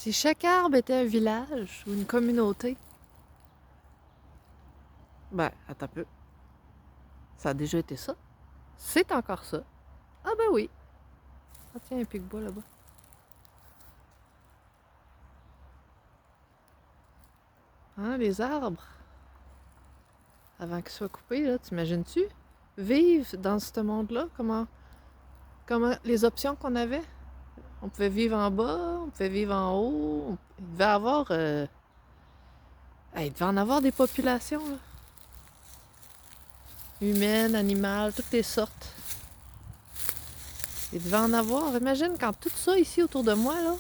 Si chaque arbre était un village ou une communauté, ben, attends un peu. Ça a déjà été ça. C'est encore ça. Ah ben oui. Ah tiens, un pic-bois là-bas. Hein, les arbres, avant qu'ils soient coupés, là, t'imagines-tu? Vivre dans ce monde-là, comment les options qu'on avait? On pouvait vivre en bas, on pouvait vivre en haut. Il devait avoir... il devait en avoir des populations, là. Humaines, animales, toutes les sortes. Il devait en avoir. Imagine quand tout ça ici autour de moi, là,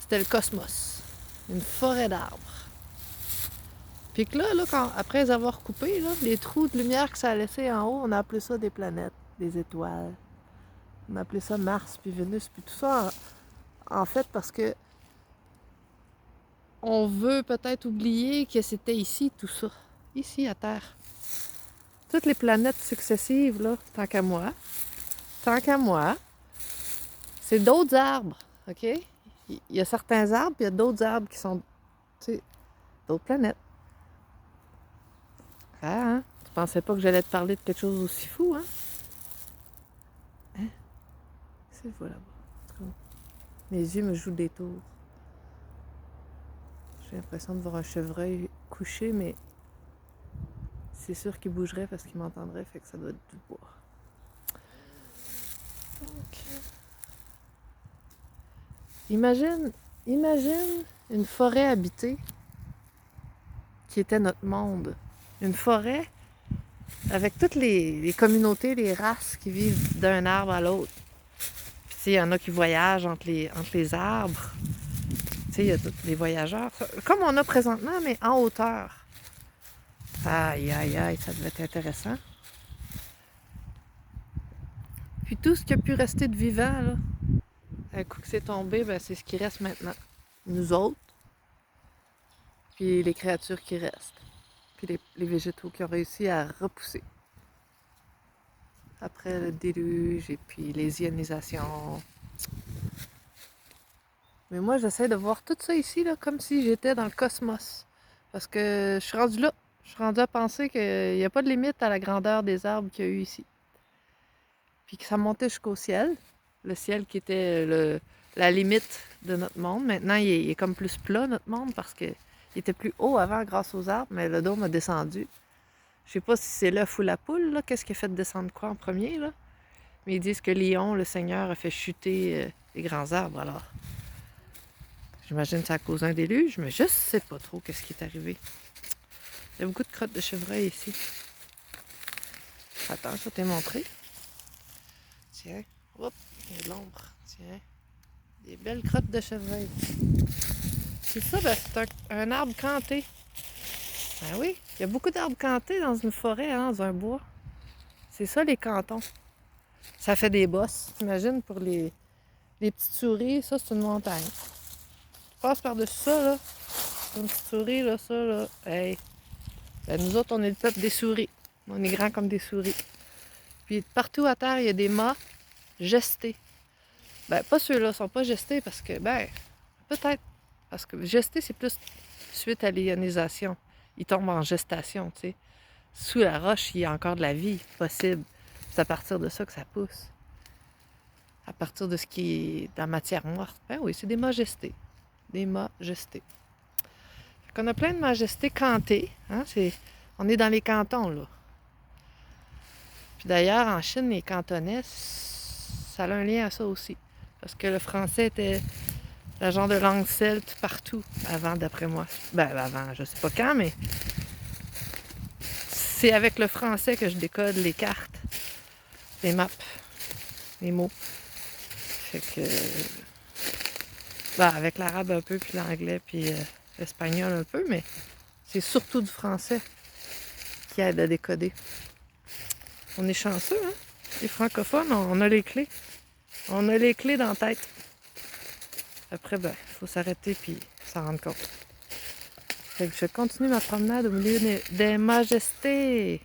c'était le cosmos. Une forêt d'arbres. Puis que là, après les avoir coupés, là, les trous de lumière que ça a laissé en haut, on a appelé ça des planètes, des étoiles. On a appelé ça Mars, puis Vénus, puis tout ça, en fait, parce que on veut peut-être oublier que c'était ici, tout ça. Ici, à Terre. Toutes les planètes successives, là, tant qu'à moi, c'est d'autres arbres, OK? Il y a certains arbres, puis il y a d'autres arbres qui sont, tu sais, d'autres planètes. Ah, hein? Tu pensais pas que j'allais te parler de quelque chose aussi fou, hein? Hein? C'est voilà. Mes yeux me jouent des tours. J'ai l'impression de voir un chevreuil couché, mais c'est sûr qu'il bougerait parce qu'il m'entendrait, fait que ça doit être du bois. Donc, imagine une forêt habitée qui était notre monde. Une forêt avec toutes les communautés, les races qui vivent d'un arbre à l'autre. Puis, il y en a qui voyagent entre les arbres. Tu sais, il y a tous les voyageurs. Comme on a présentement, mais en hauteur. Aïe, aïe, aïe, ça devait être intéressant. Puis tout ce qui a pu rester de vivant, là, un coup que c'est tombé, ben, c'est ce qui reste maintenant. Nous autres, puis les créatures qui restent. Puis les végétaux qui ont réussi à repousser. Après le déluge et puis les ionisations. Mais moi, j'essaie de voir tout ça ici là, comme si j'étais dans le cosmos. Parce que je suis rendue là. Je suis rendue à penser qu'il n'y a pas de limite à la grandeur des arbres qu'il y a eu ici. Puis que ça montait jusqu'au ciel. Le ciel qui était la limite de notre monde. Maintenant, il est comme plus plat, notre monde, parce qu'il était plus haut avant grâce aux arbres, mais le dôme a descendu. Je sais pas si c'est l'œuf ou la poule, là. Qu'est-ce qui a fait descendre quoi en premier, là? Mais ils disent que Lion, le Seigneur, a fait chuter les grands arbres, alors. J'imagine que ça a causé un déluge, mais je sais pas trop qu'est-ce qui est arrivé. Il y a beaucoup de crottes de chevreuil ici. Attends, je vais te montrer. Tiens, hop, il y a de l'ombre. Tiens, des belles crottes de chevreuil. C'est ça, ben, c'est un arbre canté. Ben oui, il y a beaucoup d'arbres cantés dans une forêt, hein, dans un bois. C'est ça, les cantons. Ça fait des bosses, t'imagines, pour les petites souris. Ça, c'est une montagne. Tu passes par-dessus ça, là. C'est une petite souris, là, ça, là. Hey! Ben, nous autres, on est le peuple des souris. On est grands comme des souris. Puis partout à terre, il y a des mâts gestés. Ben, pas ceux-là, sont pas gestés parce que, ben, peut-être. Parce que gestés, c'est plus suite à l'ionisation. Ils tombent en gestation, tu sais. Sous la roche, il y a encore de la vie possible. C'est à partir de ça que ça pousse. À partir de ce qui est dans la matière morte. Ben oui, c'est des mâts gestés. Des mâts gestés. Fait qu'on a plein de majestés cantées. Hein? On est dans les cantons, là. Puis d'ailleurs, en Chine, les cantonais, ça a un lien à ça aussi. Parce que le français était la genre de langue celte partout avant, d'après moi. Ben, avant, je sais pas quand, mais c'est avec le français que je décode les cartes, les maps, les mots. Fait que... Ben, avec l'arabe un peu, puis l'anglais, puis l'espagnol un peu, mais c'est surtout du français qui aide à décoder. On est chanceux, hein? Les francophones, on a les clés. On a les clés dans la tête. Après, ben, il faut s'arrêter puis s'en rendre compte. Fait que je continue ma promenade au milieu des majestés.